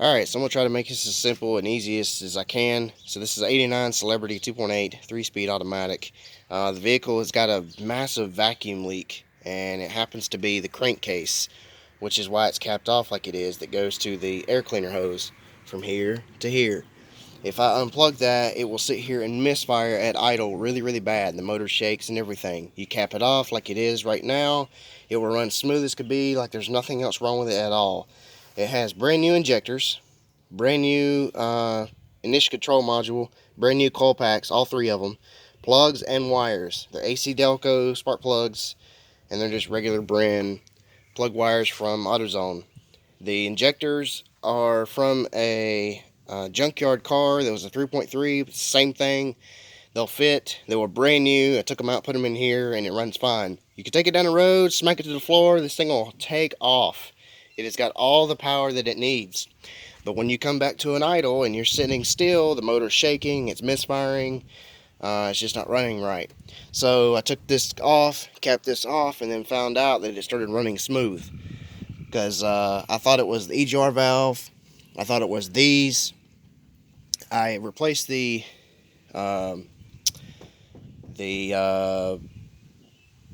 Alright, so I'm going to try to make this as simple and easiest as I can. So this is 89 Celebrity 2.8 3-speed automatic. The vehicle has got a massive vacuum leak, and it happens to be the crankcase, which is why it's capped off like it is, that goes to the air cleaner hose from here to here. If I unplug that, it will sit here and misfire at idle really bad. The motor shakes and everything. You cap it off like it is right now, it will run smooth as could be, like there's nothing else wrong with it at all. It has brand new injectors, brand new ignition control module, brand new coil packs, all three of them, plugs and wires. They're AC Delco spark plugs, and they're just regular brand plug wires from AutoZone. The injectors are from a junkyard car that was a 3.3, same thing. They'll fit. They were brand new. I took them out, put them in here, and it runs fine. You can take it down the road, smack it to the floor, this thing will take off. It has got all the power that it needs. But when you come back to an idle and you're sitting still, the motor's shaking, it's misfiring, it's just not running right. So I took this off, capped this off, and then found out that it started running smooth. Because I thought it was the EGR valve, I thought it was these. I replaced the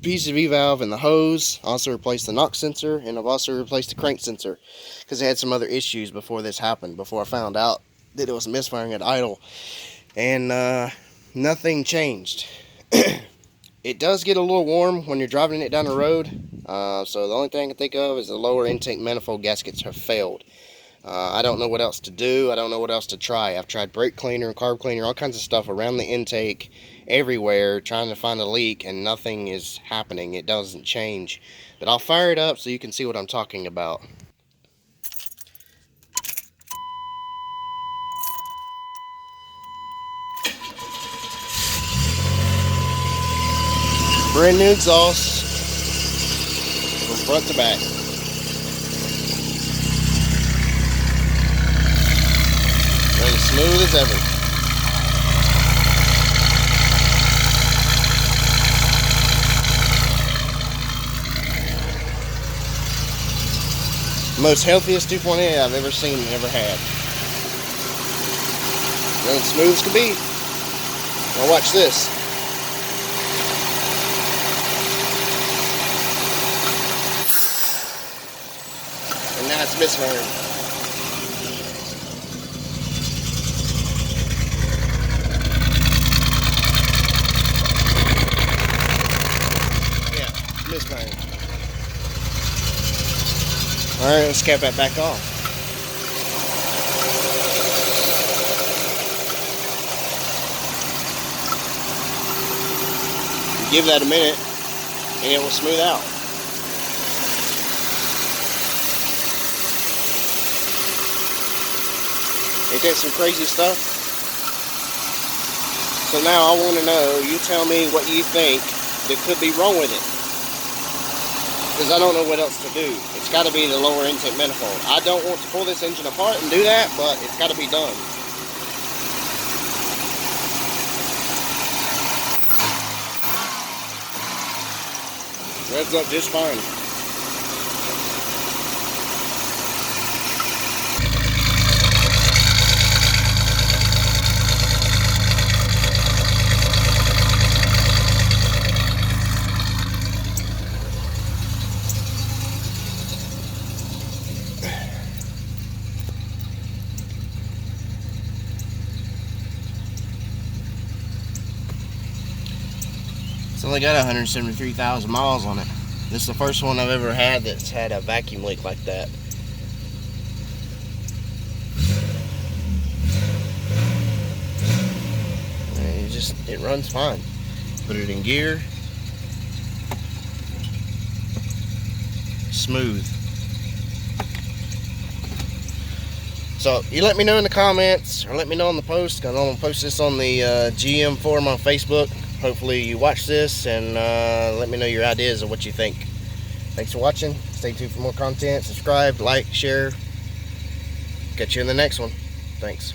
PCV valve and the hose. I also replaced the knock sensor, and I've also replaced the crank sensor because I had some other issues before this happened, before I found out that it was misfiring at idle, and nothing changed. It does get a little warm when you're driving it down the road, so the only thing I can think of is the lower intake manifold gaskets have failed. I don't know what else to do. I don't know what else to try. I've tried brake cleaner, carb cleaner, all kinds of stuff around the intake, everywhere, trying to find a leak, and nothing is happening. It doesn't change. But I'll fire it up so you can see what I'm talking about. Brand new exhaust from front to back. Running smooth as ever. Most healthiest 2.8 I've ever seen and ever had. Running smooth as can be. Now watch this. And now it's misfiring. Misfiring. Alright, let's cap that back off. Give that a minute and it will smooth out. Ain't that some crazy stuff? So now I want to know, you tell me what you think that could be wrong with it. Because I don't know what else to do. It's got to be the lower intake manifold. I don't want to pull this engine apart and do that, but it's got to be done. Revs up just fine. It's only got 173,000 miles on it. This is the first one I've ever had that's had a vacuum leak like that. And it runs fine. Put it in gear. Smooth. So you let me know in the comments, or let me know on the post, because I'm going to post this on the GM forum on Facebook. Hopefully you watch this and let me know your ideas of what you think. Thanks for watching. Stay tuned for more content. Subscribe, like, share. Catch you in the next one. Thanks.